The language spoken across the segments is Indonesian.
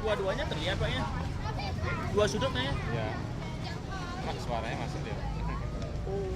dua-duanya terlihat Pak ya? Dua sudut ya? Ya, suaranya masuk dia. Oh.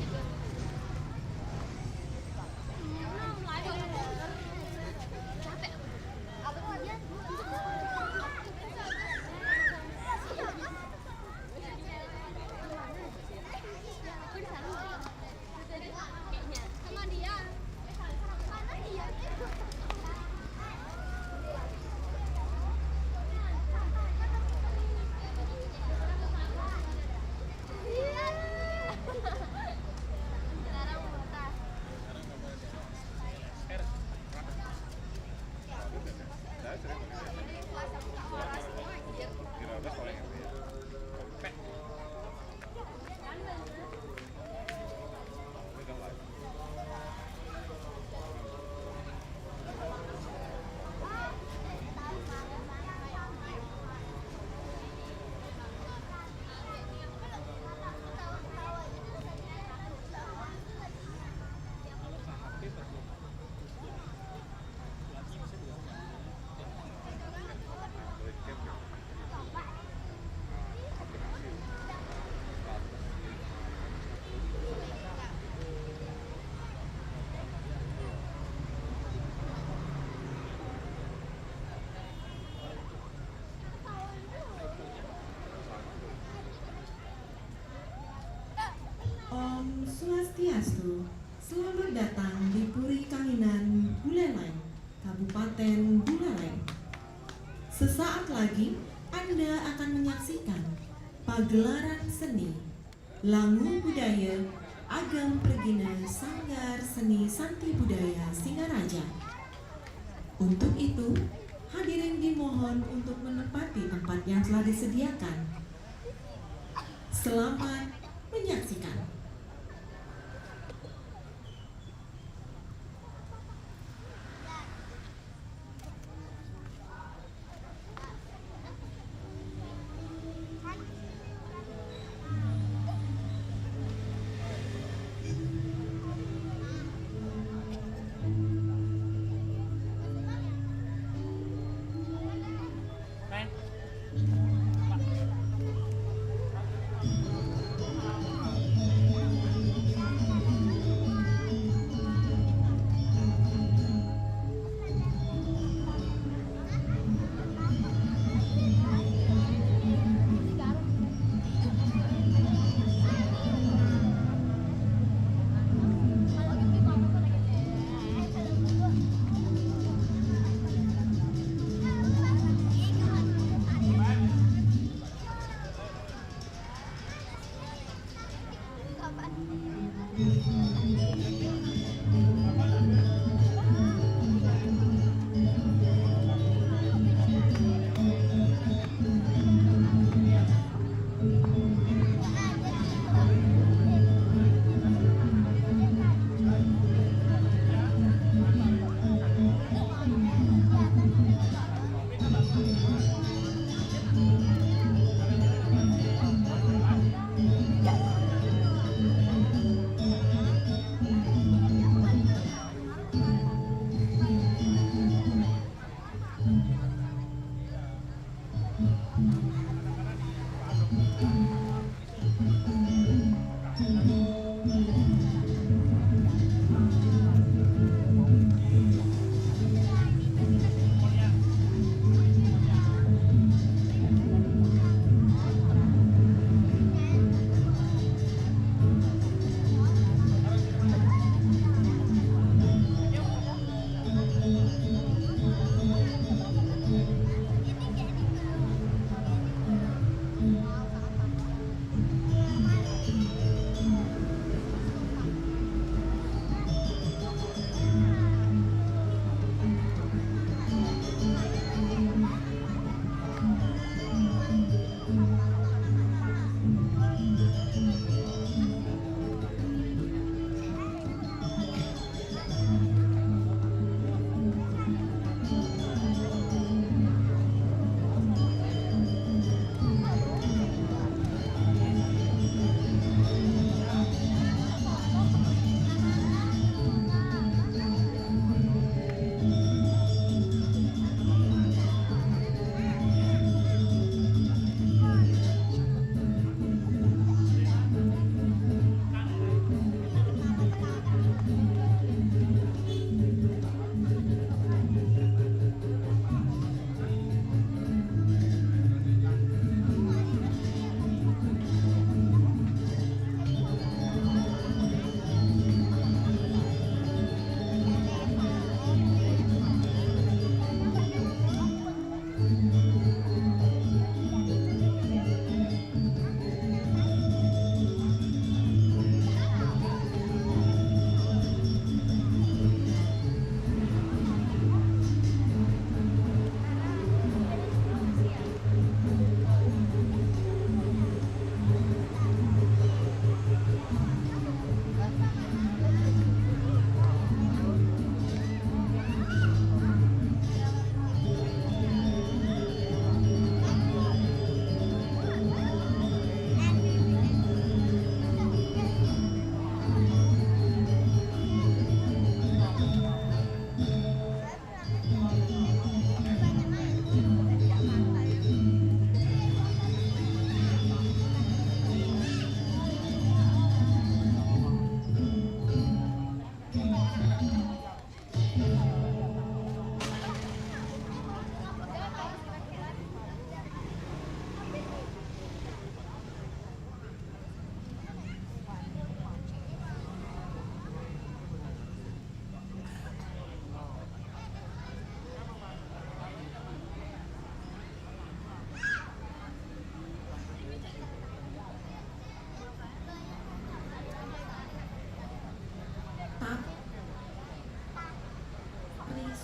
Om Swastiastu, selamat datang di Puri Kanginan Buleleng, Kabupaten Buleleng. Sesaat lagi Anda akan menyaksikan pagelaran seni Langu Budaya Agam Pregina Sanggar Seni Santi Budaya Singaraja. Untuk itu, hadirin dimohon untuk menempati tempat yang telah disediakan. Selamat menyaksikan.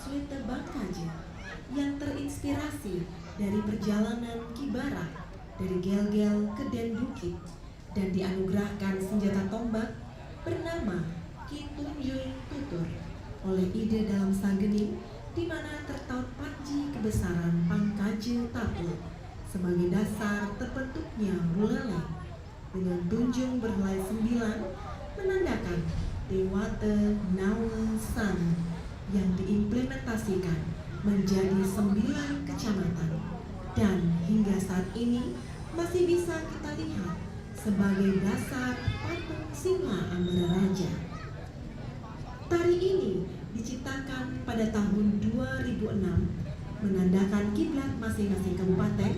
Swete Bangkaja yang terinspirasi dari perjalanan Ki Barak dari Gel-Gel ke Den Bukit dan dianugerahkan senjata tombak bernama Ki Tunjung Tutur oleh ide dalam Sagening, di mana tertaut panji kebesaran Pangkaja Tapel sebagai dasar terbentuknya Buleleng dengan tunjung berhelai 9 menandakan Dewata Nawa Sana yang diimplementasikan menjadi 9 kecamatan dan hingga saat ini masih bisa kita lihat sebagai dasar patung Singa Ambararaja. Tari ini diciptakan pada tahun 2006 menandakan kiblat masing-masing kabupaten,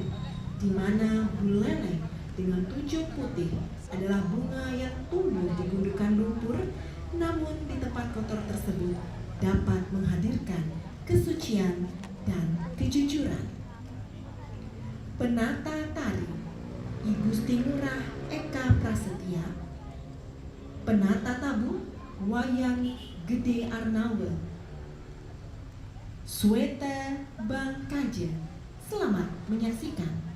di mana Buleleng dengan tunjung putih adalah bunga yang tumbuh di gundukan lumpur, namun di tempat kotor tersebut dapat menghadirkan kesucian dan kejujuran. Penata tari I Gusti Ngurah Eka Prasetya, penata tabu Wayang Gede Arnawa, Swete Bangkaja. Selamat menyaksikan.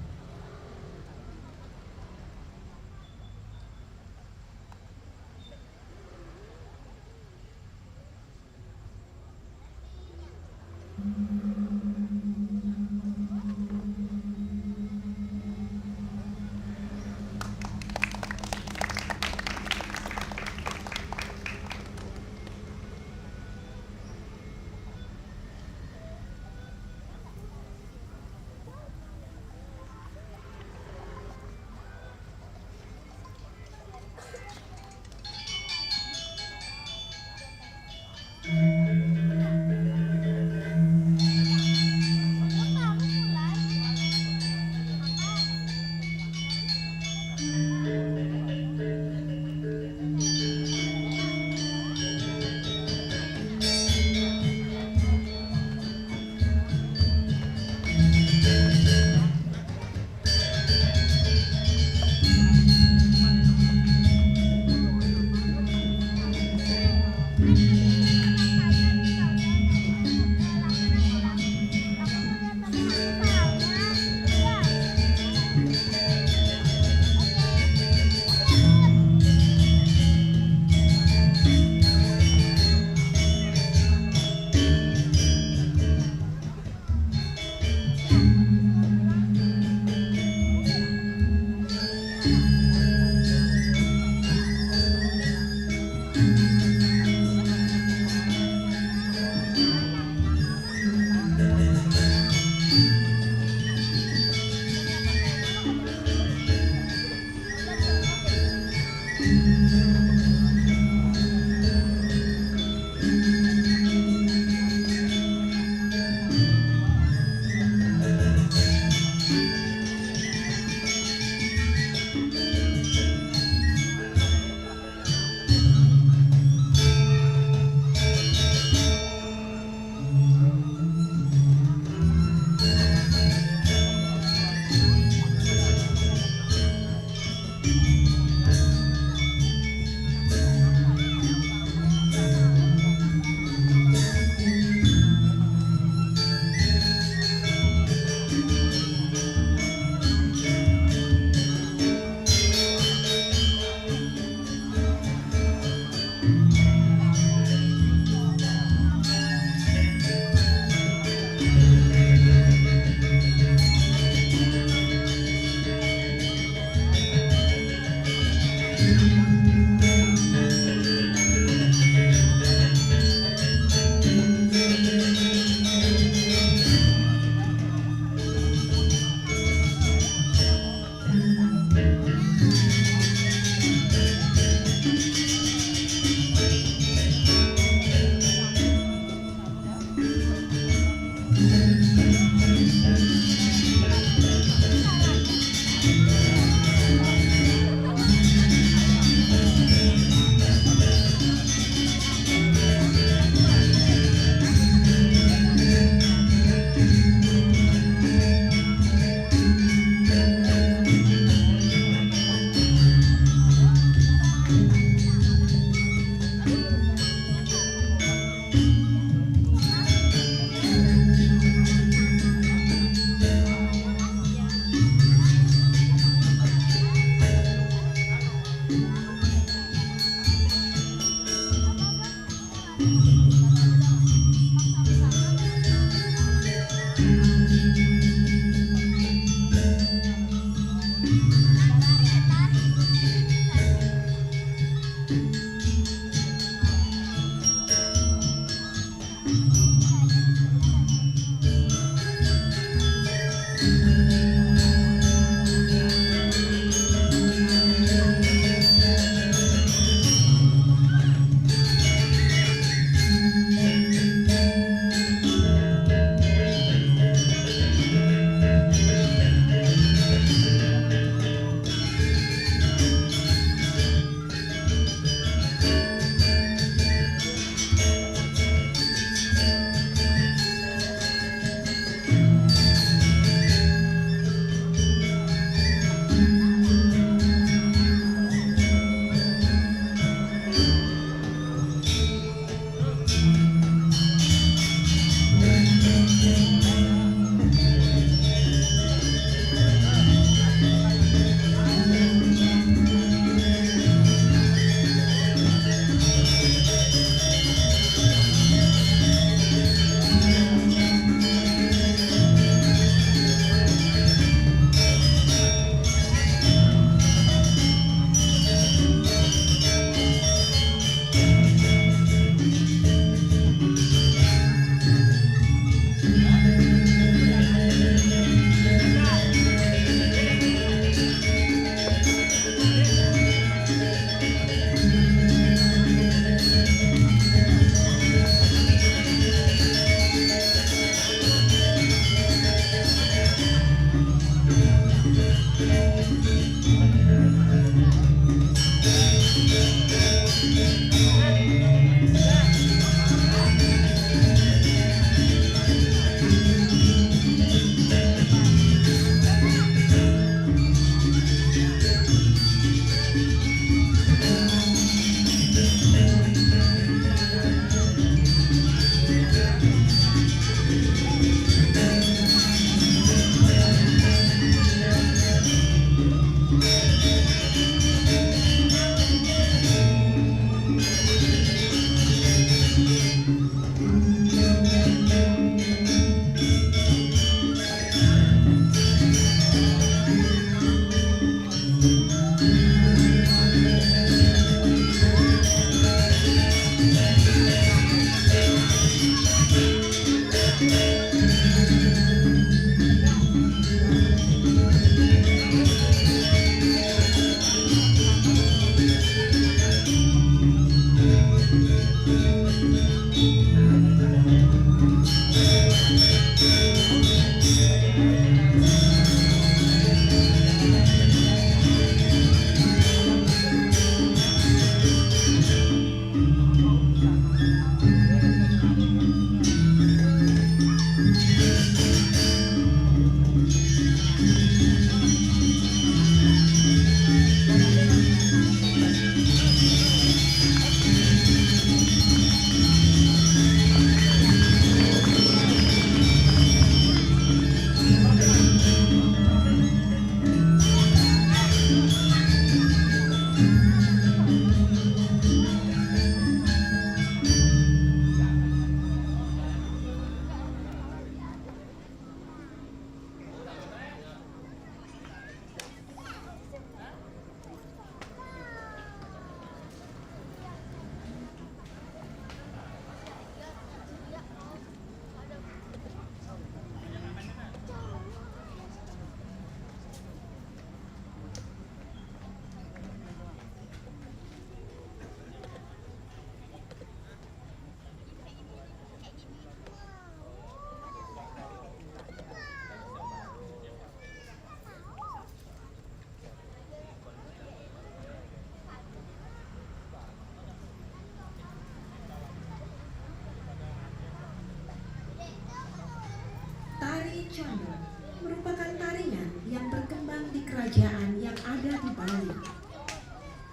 Tari Condong merupakan tarian yang berkembang di kerajaan yang ada di Bali.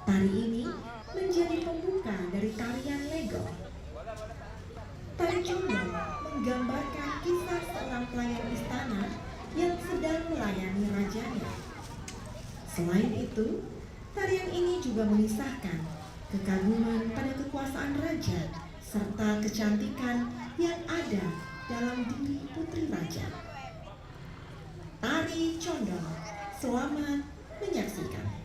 Tari ini menjadi pembuka dari tarian Legong. Tari Condong menggambarkan kisah seorang pelayan istana yang sedang melayani rajanya. Selain itu, tarian ini juga mengisahkan kekaguman pada kekuasaan raja serta kecantikan yang ada dalam diri putri raja. Tari Condong, selamat menyaksikan.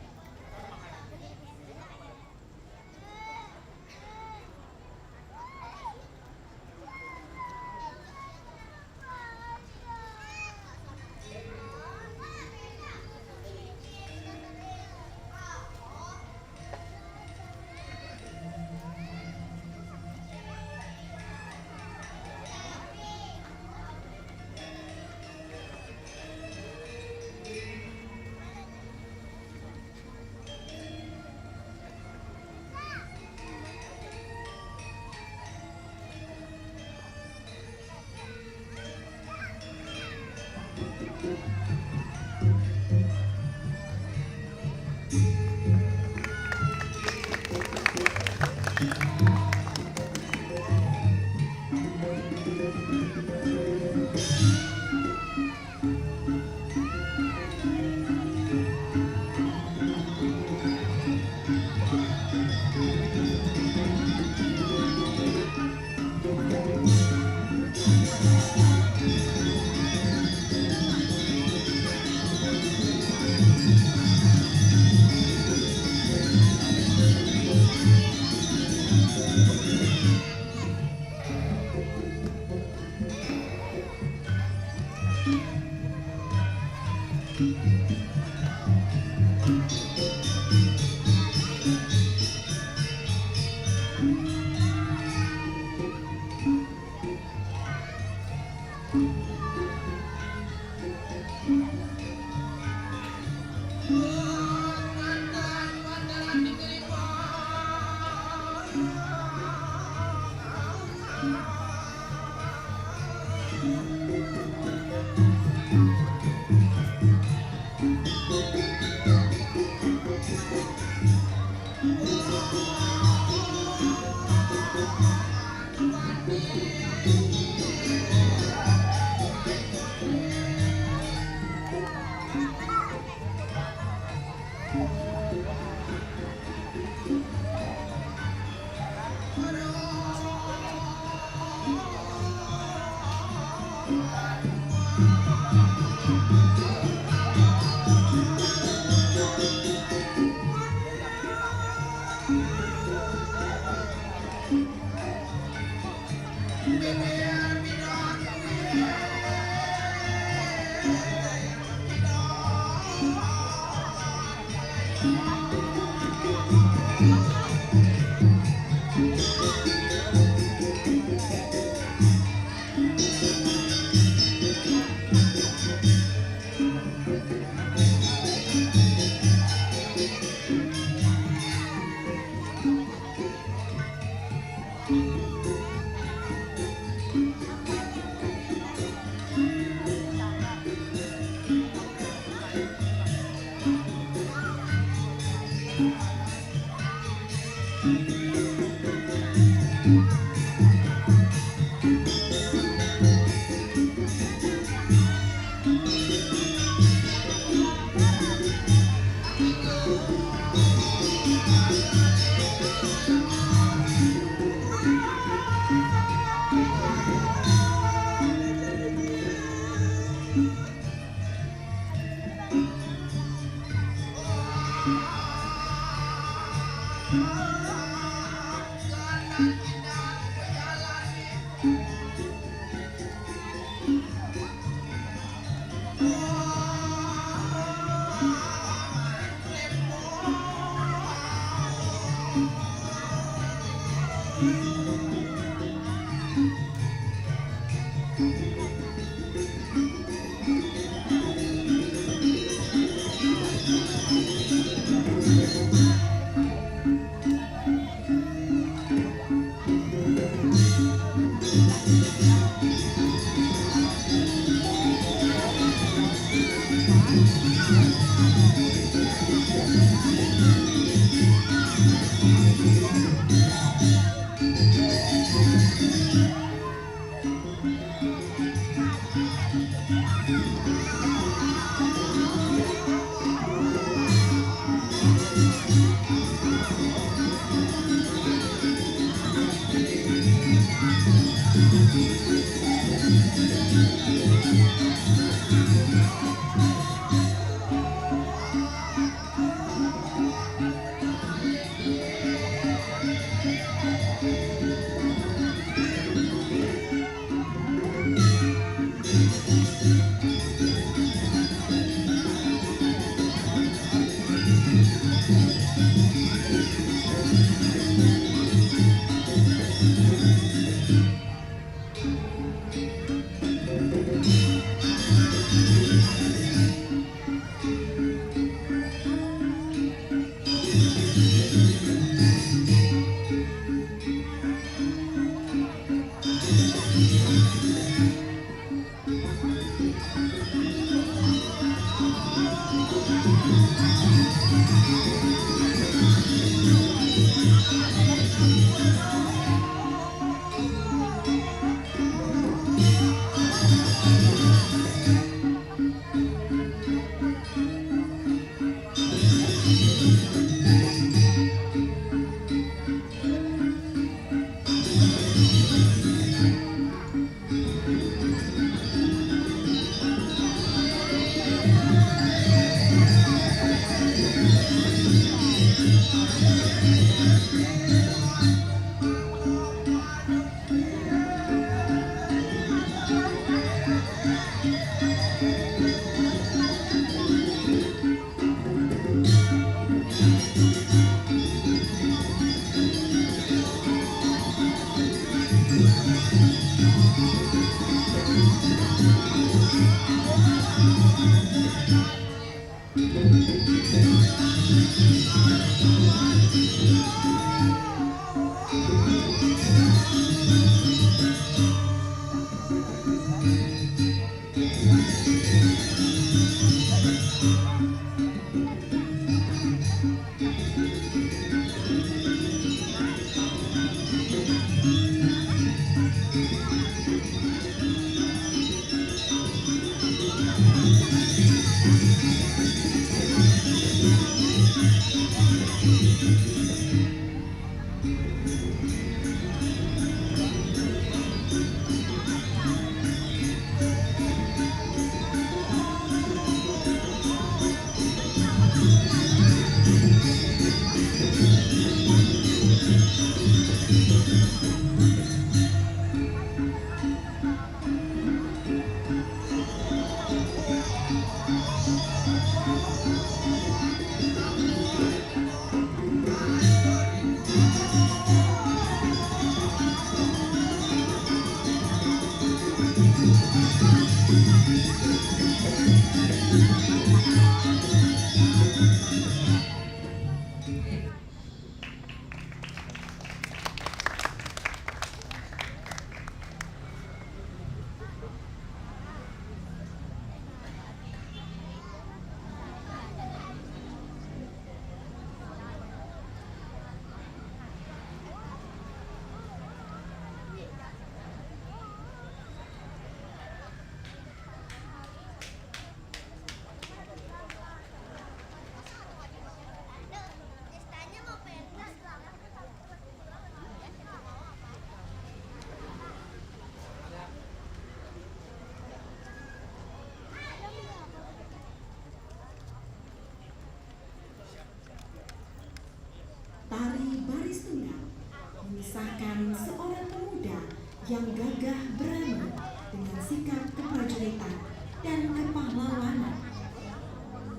Tari baris tunggal mengisahkan seorang pemuda yang gagah berani dengan sikap keprajuritan dan kepahlawanan.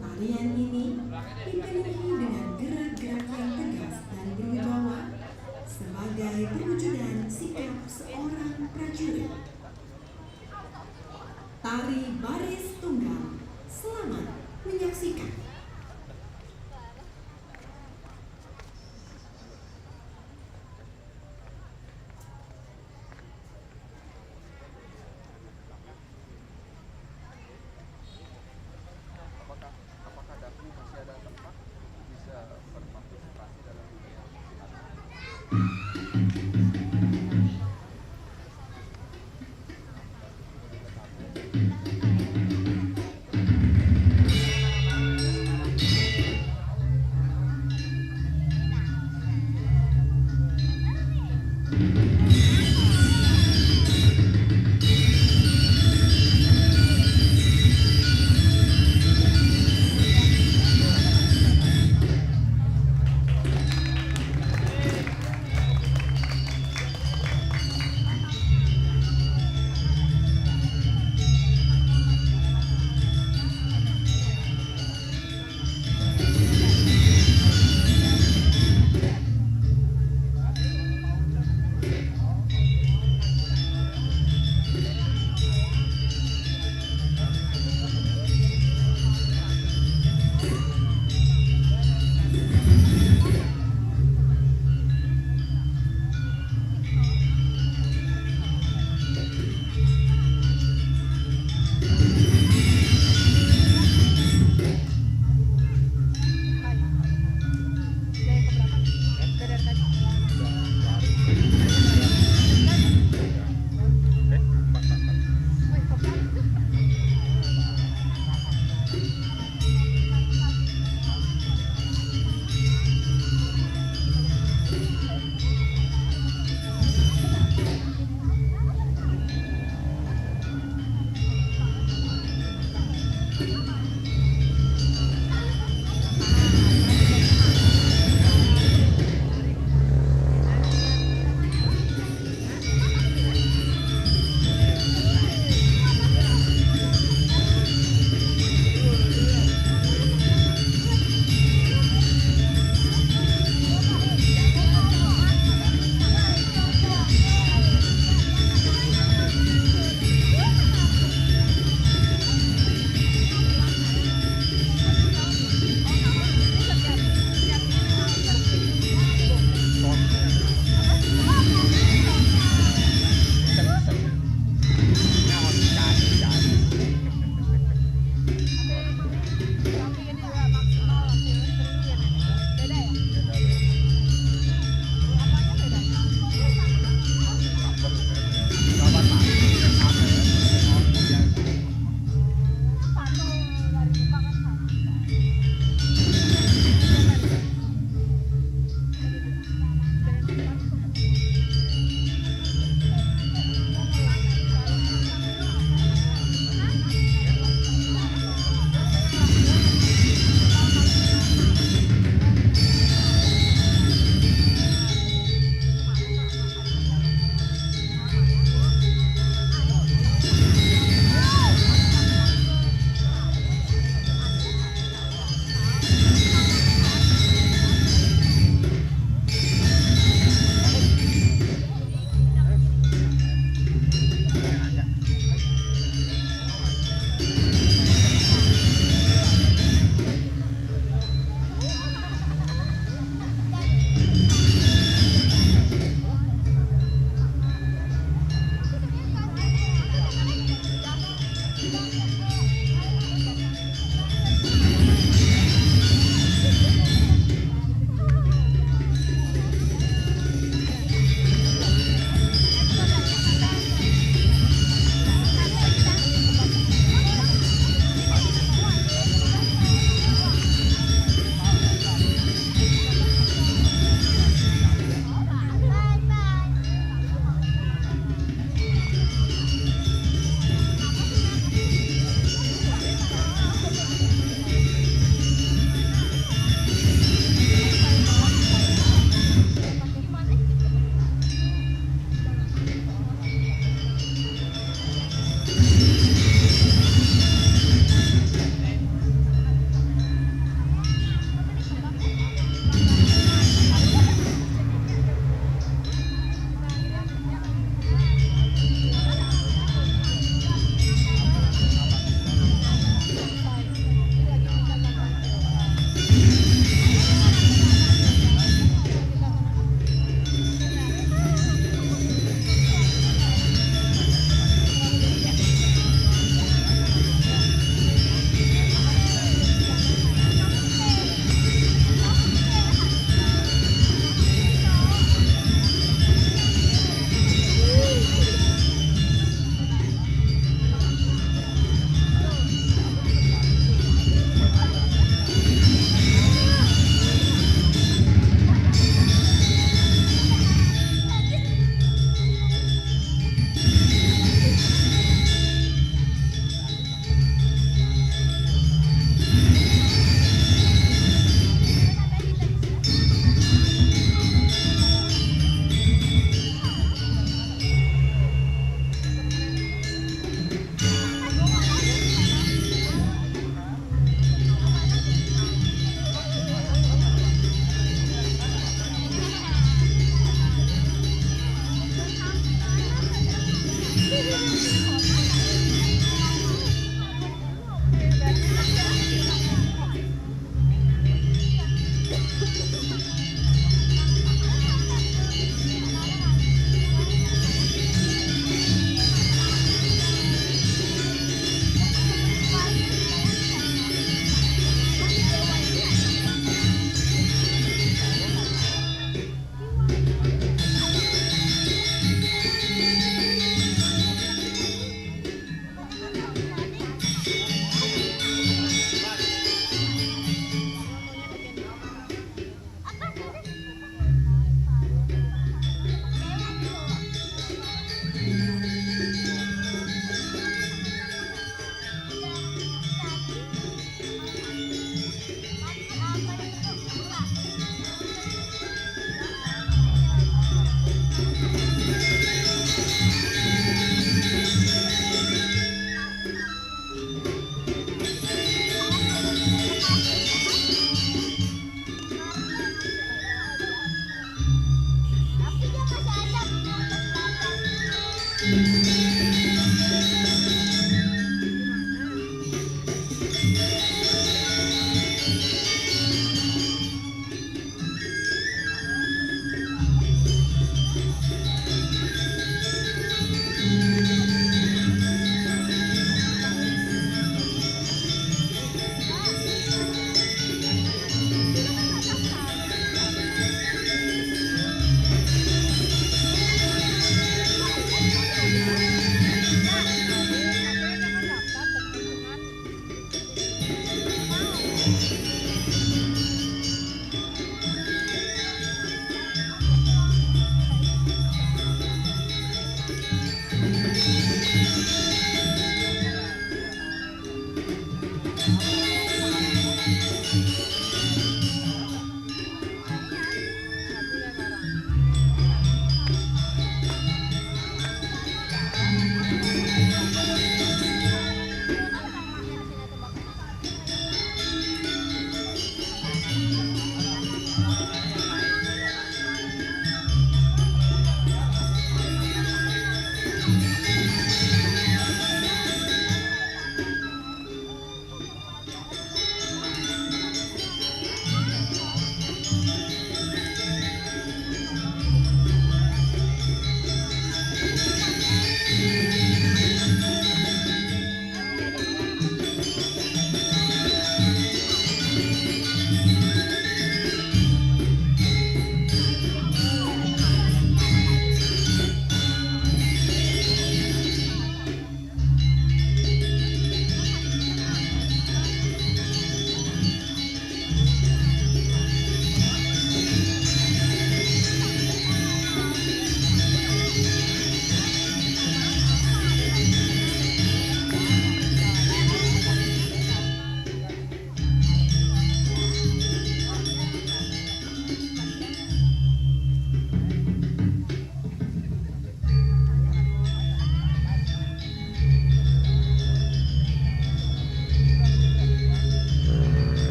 Tarian ini dipenuhi dengan gerak-gerak yang tegas dan berwibawa sebagai perwujudan sikap seorang prajurit. Tari baris tunggal, selamat menyaksikan. Apakah Daphne masih ada tempat bisa berpartisipasi dalam kegiatan?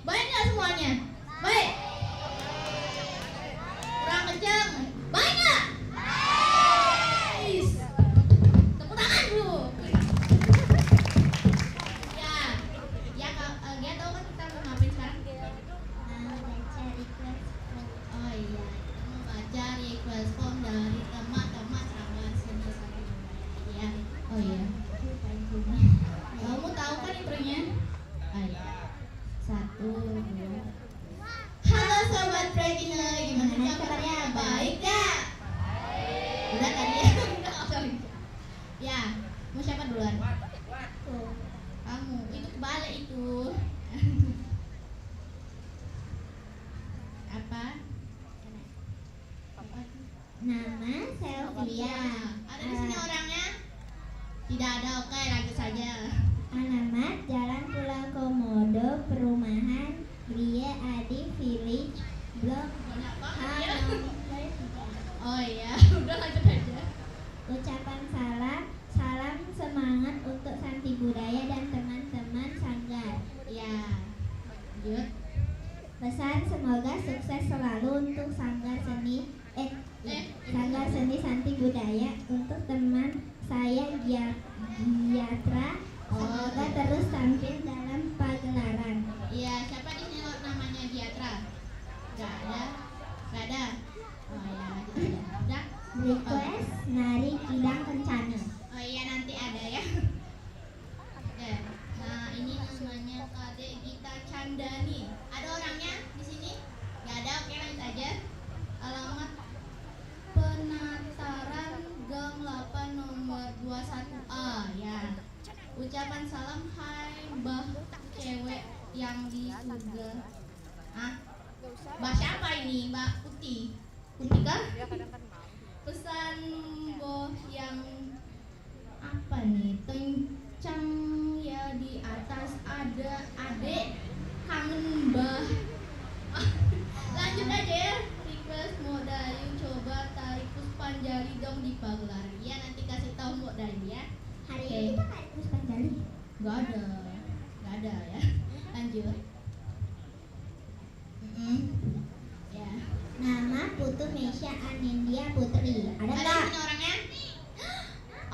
Baik nggak semuanya? Baik. Kurang kencang. Baik nggak? Nice. Tepuk tangan dulu. Ya, ya dia tahu kan kita mau ngapain sekarang? Baca request form. Oh iya, kita mau baca request form dari teman-teman sama seni ya. Oh iya. Kamu tahu kan intronya? Oh iya. 1, 2. Halo sobat Prekiner, gimana kabarnya? Baik gak? Udah tadi ya? Ya, mau siapa duluan? Kamu, itu kebalik itu. Apa? Nama Sylvia. Ada di sini orangnya? Tidak ada, oke lanjut saja. Alamat Jalan Pulau Komodo, Perumahan Gria Adi Village, Blok H. Oh iya, udah lanjut aja. Ucapan salam semangat untuk Santi Budaya dan teman-teman sanggar. Ya, lanjut. Pesan semoga sukses selalu untuk Sanggar Seni Sanggar Seni Santi Budaya, untuk teman saya Giatra. Semoga terus tampil dalam pagelaran. Iya, siapa di sini namanya Giatra? Gak ada. Oh iya, udah. Request nari Kidang Kencana. Oh iya, nanti ada ya. Oke. Nah, ini namanya Kadek Gita Candani. Ada orangnya di sini? Gak ada, oke lanjut aja. Alamat Penataran Gang 8 nomor 21A ya. Ucapan salam hai mbah cewek yang di surga. Mbak siapa ini? Mbak Putih? Putih kah? Pesan boh yang apa nih? Kencang ya di atas ada adek kangen mbah. Lanjut aja ya. Request Modayu coba tarik Puspanjali dong di pagelaran. Ya nanti kasih tahu Modayu ya. Hari ini kita tarik Puspanjali? Gak ada ya. Lanjut. Ya. Nama Putu Mesya Anindya Putri. Ada nggak? Ada di sini orangnya?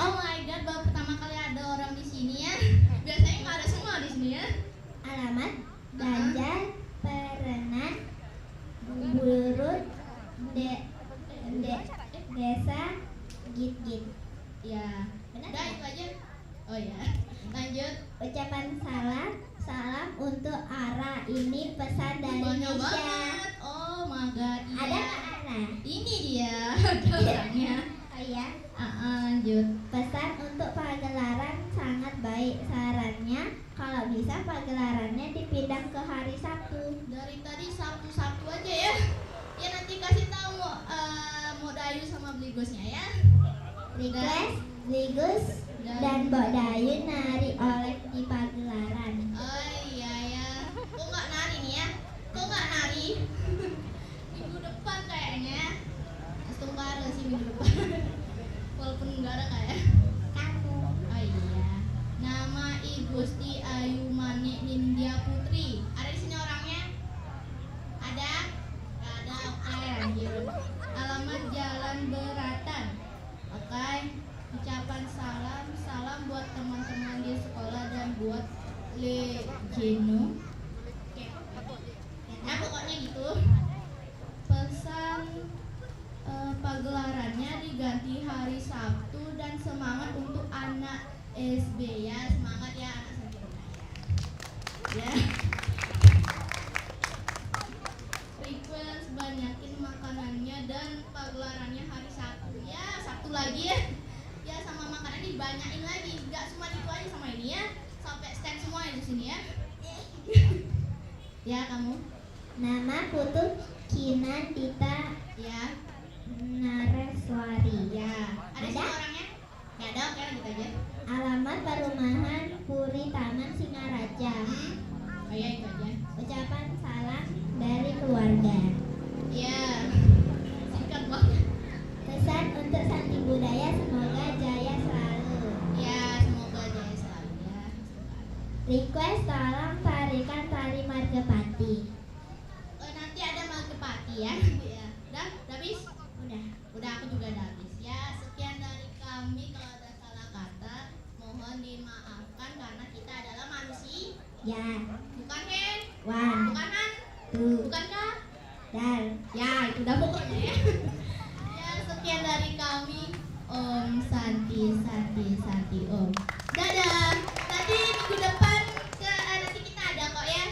Oh my god, baru pertama kali ada orang di sini ya. Biasanya nggak ada semua di sini ya. Alamat Banjar Perenan Burut Desa Git. Ya. Benar. Udah itu aja. Oh ya. Lanjut. Ucapan salam untuk Ara. Ini pesan dari Nisha. Oh my god. Iya. Ada nggak Ara? Ini dia. Ada orangnya. Oh iya. Lanjut. Pesan untuk pagelaran sangat baik. Sarannya kalau bisa pagelarannya dipindah ke hari Sabtu. Dari tadi Sabtu aja ya. Ya nanti kasih tahu Modayu sama Bligosnya ya. Request Bligus dan Mbok Dayu nari oleh di pagelaran. Oh iya ya. Kok nggak nari nih ya? Kok nggak nari? Minggu depan kayaknya. Tunggu ada sih minggu depan. Walaupun nggak ada kayak. Kamu. Oh iya. Nama Igusti Ayu Mani Nindya Putri. Ada di sini orangnya? Ada? Nggak ada. Oke lanjut. Alamat Jalan Beratan. Oke. Ucapan salam buat teman-teman di sekolah dan buat Le Geno. Nah pokoknya gitu. Pesan pagelarannya diganti hari Sabtu dan semangat untuk anak SB ya. Semangat ya anak SB ya. Request banyakin makanannya dan pagelarannya hari Sabtu ya. Sabtu lagi ya. Ya sama makanan dibanyain lagi, nggak cuma itu aja sama ini ya, sampai stand semua di sini ya. Ya kamu. Nama Putu Kinandita ya. Nareswari ya. Ada orangnya? Nggak ada, oke lanjut aja. Alamat Perumahan Puri Taman Singaraja. Oh ya itu aja. Ucapan salam dari keluarga. Ya. Singkat banget. Pesan untuk Santi Budaya semoga jaya selalu. Ya, semoga jaya selalu ya. Request tolong tarikan tari Margapati. Bukankah? Dan ya itu udah pokoknya ya. Ya sekian dari kami. Om Santi Om. Dadah. Nanti minggu depan nanti kita ada kok ya.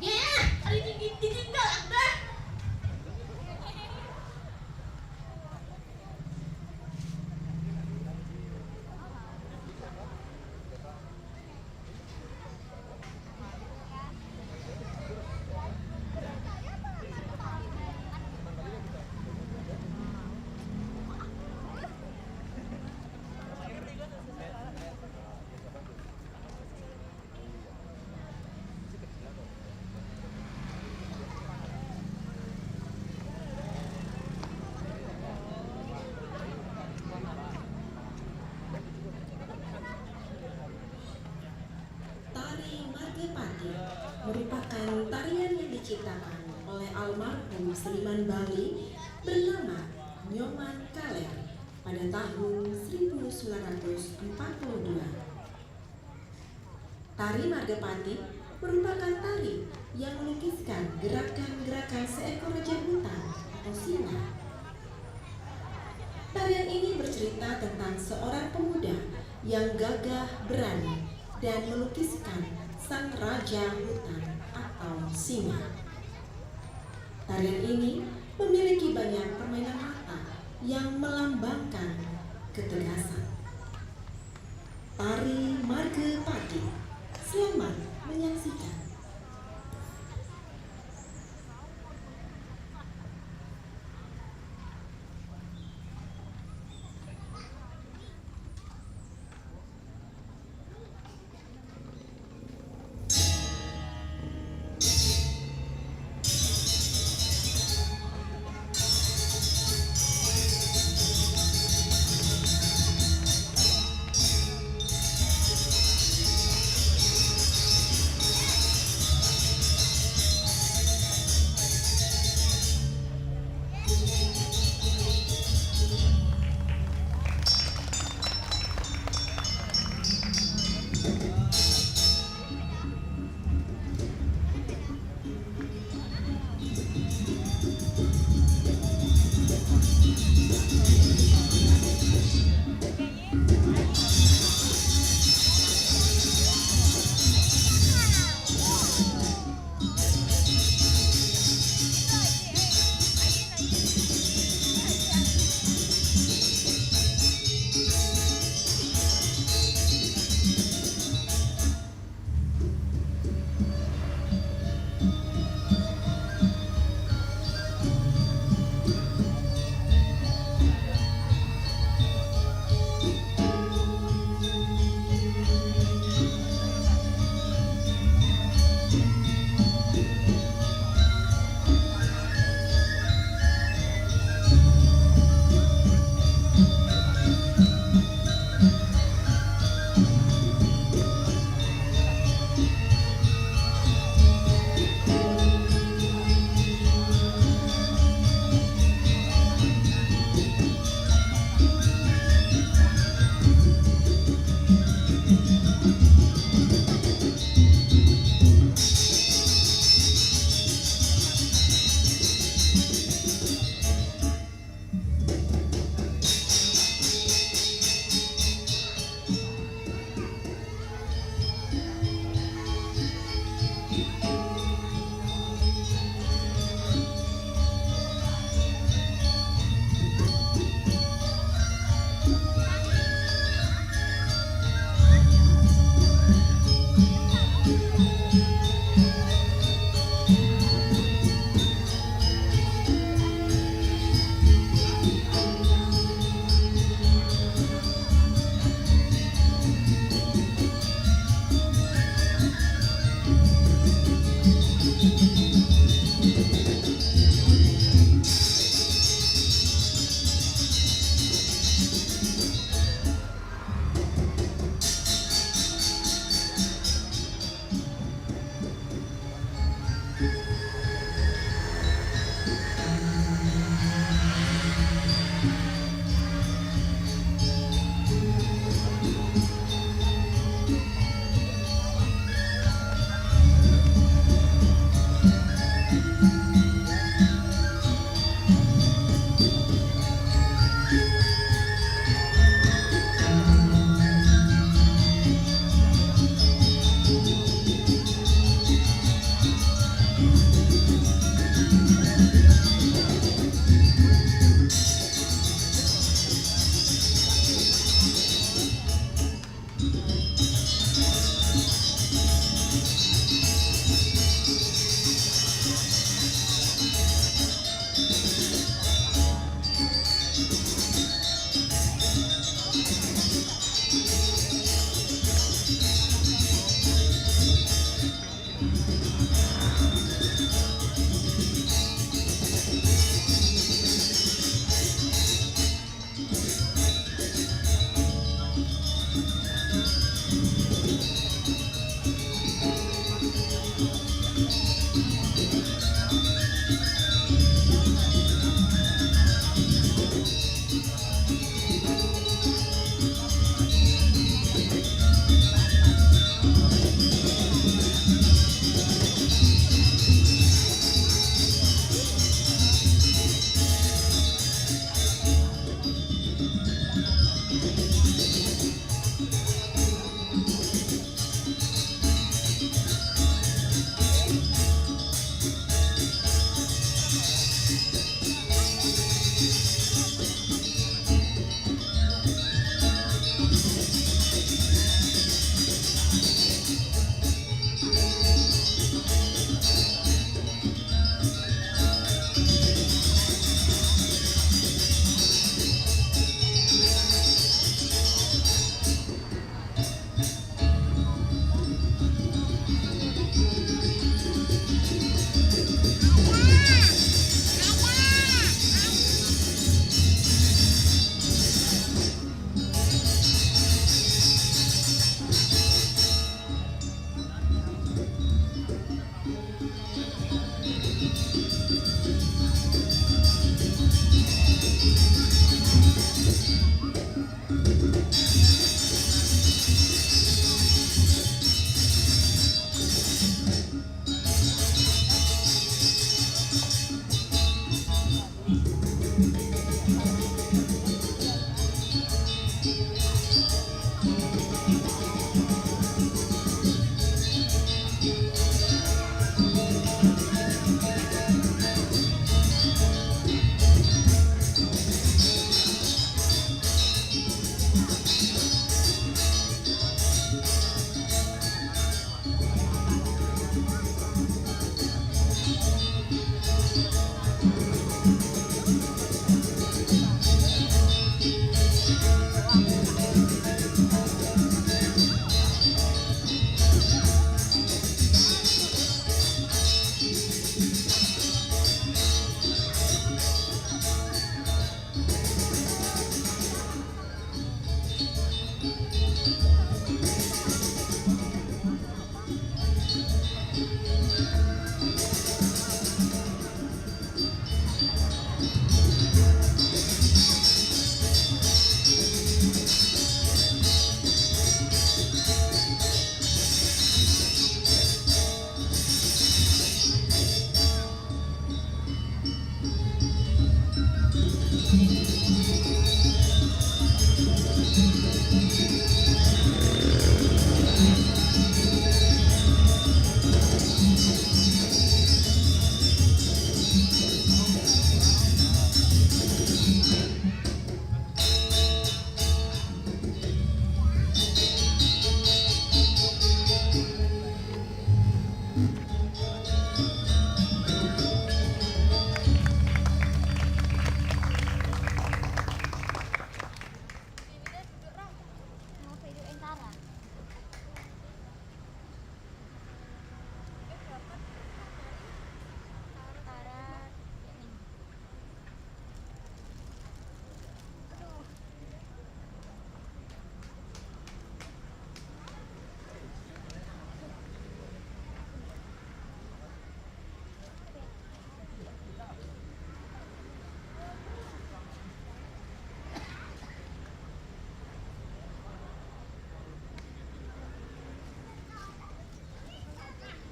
Ya, hari ini ditinggal udah. Tari Margepati merupakan tarian yang diciptakan oleh almarhum seniman Bali bernama Nyoman Kaler pada tahun 1942. Tari Margepati merupakan tari yang melukiskan gerakan-gerakan seekor jantan atau singa. Tarian ini bercerita tentang seorang pemuda yang gagah berani dan melukiskan sang raja hutan atau singa. Tarian ini memiliki banyak permainan mata yang melambangkan ketegasan. Tari Margepati, selamat menyaksikan.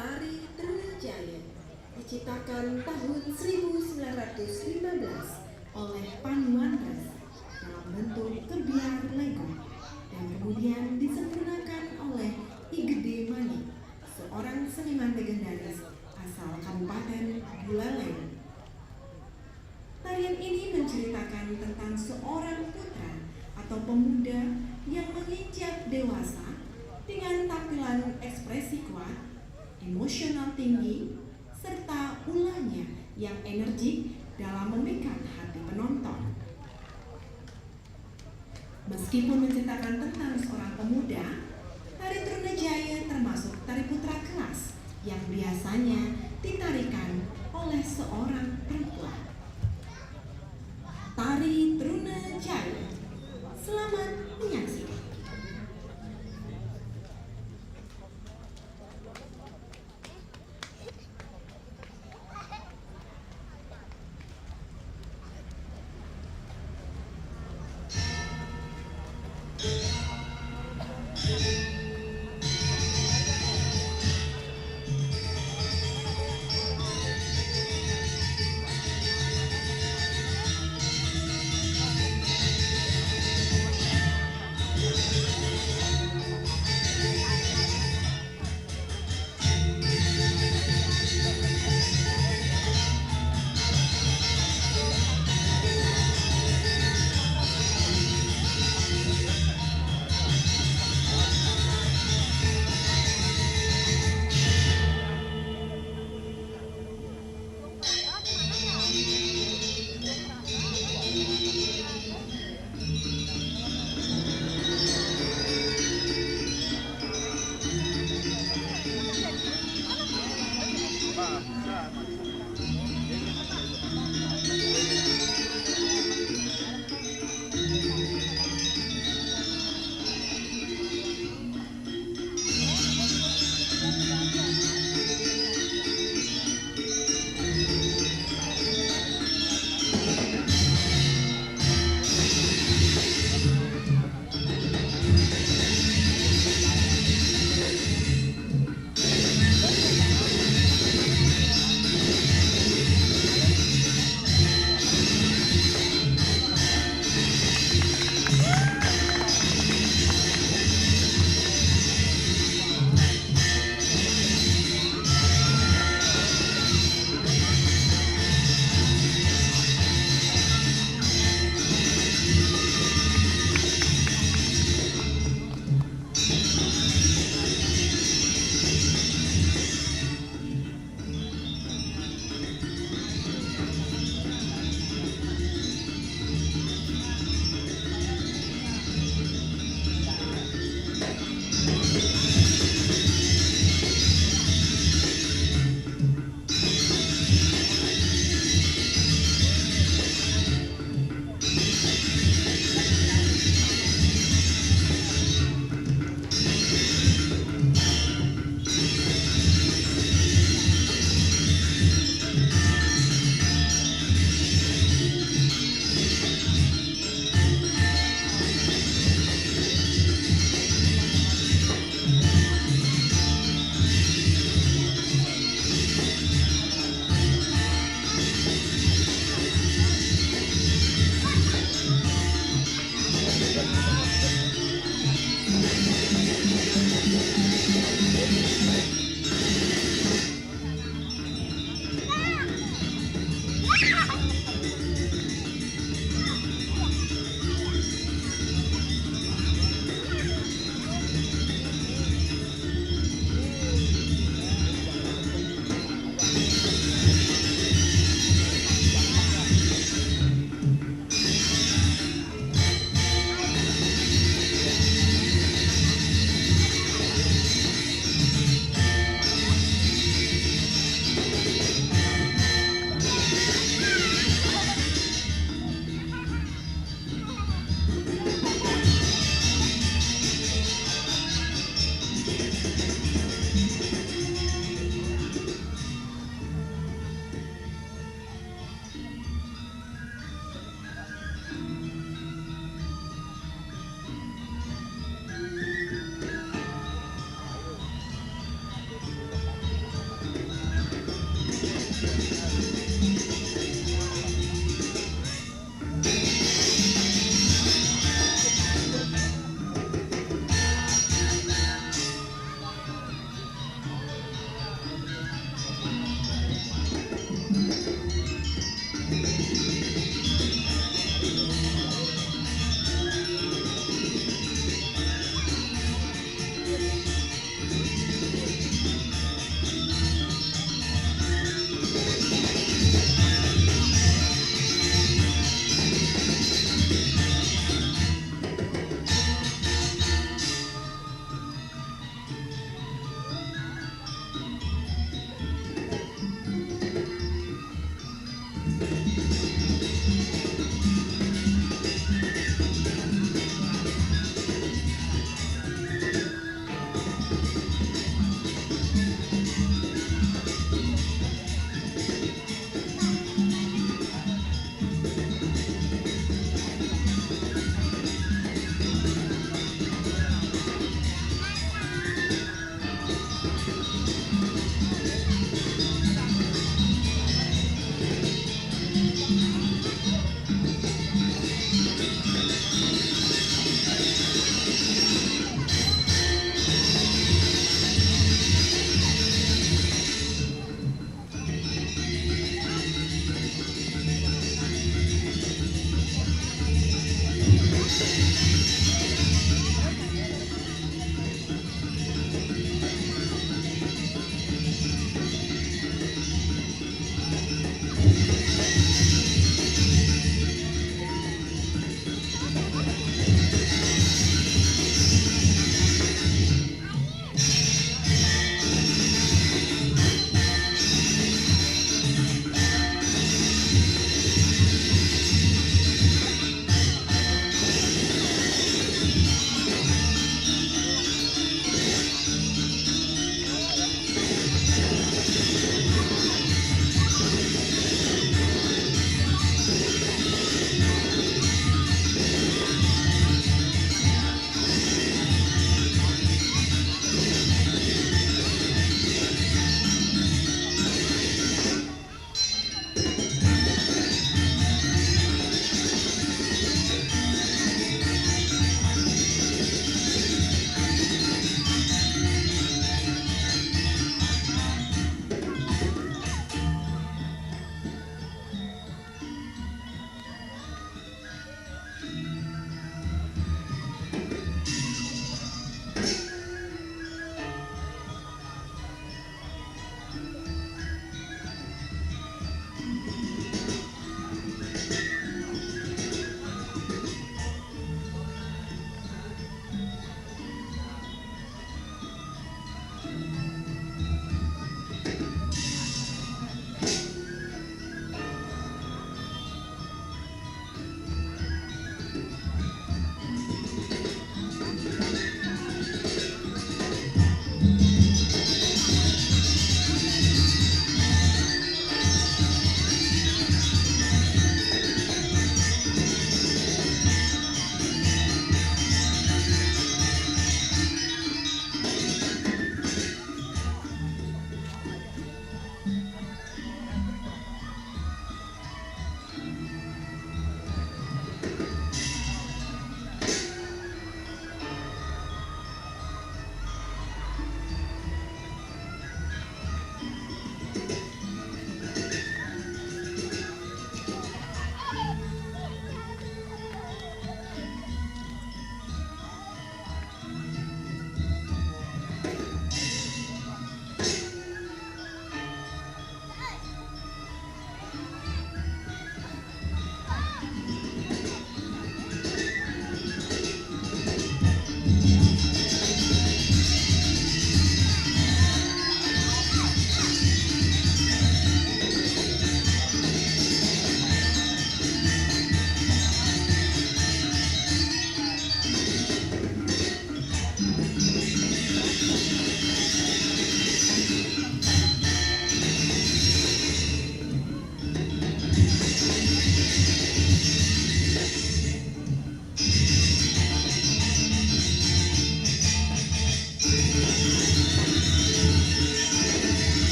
Tari Trunajaya diciptakan tahun 1915 oleh Panuandras dalam bentuk kebiar Lego dan kemudian disempurnakan oleh I Gede Mani, seorang seniman legendaris asal Kabupaten Buleleng. Tarian ini menceritakan tentang seorang putra atau pemuda yang menginjak dewasa dengan tampilan ekspresi kuat, emosional tinggi, serta ulahnya yang energik dalam memikat hati penonton. Meskipun menceritakan tentang seorang pemuda, tari Trunajaya termasuk tari putra kelas yang biasanya ditarikan oleh seorang perempuan. Tari Trunajaya. Selamat menyaksikan.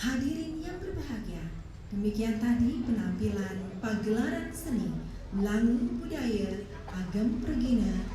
Hadirin yang berbahagia, demikian tadi penampilan pagelaran seni Langu Budaya Agam Pergina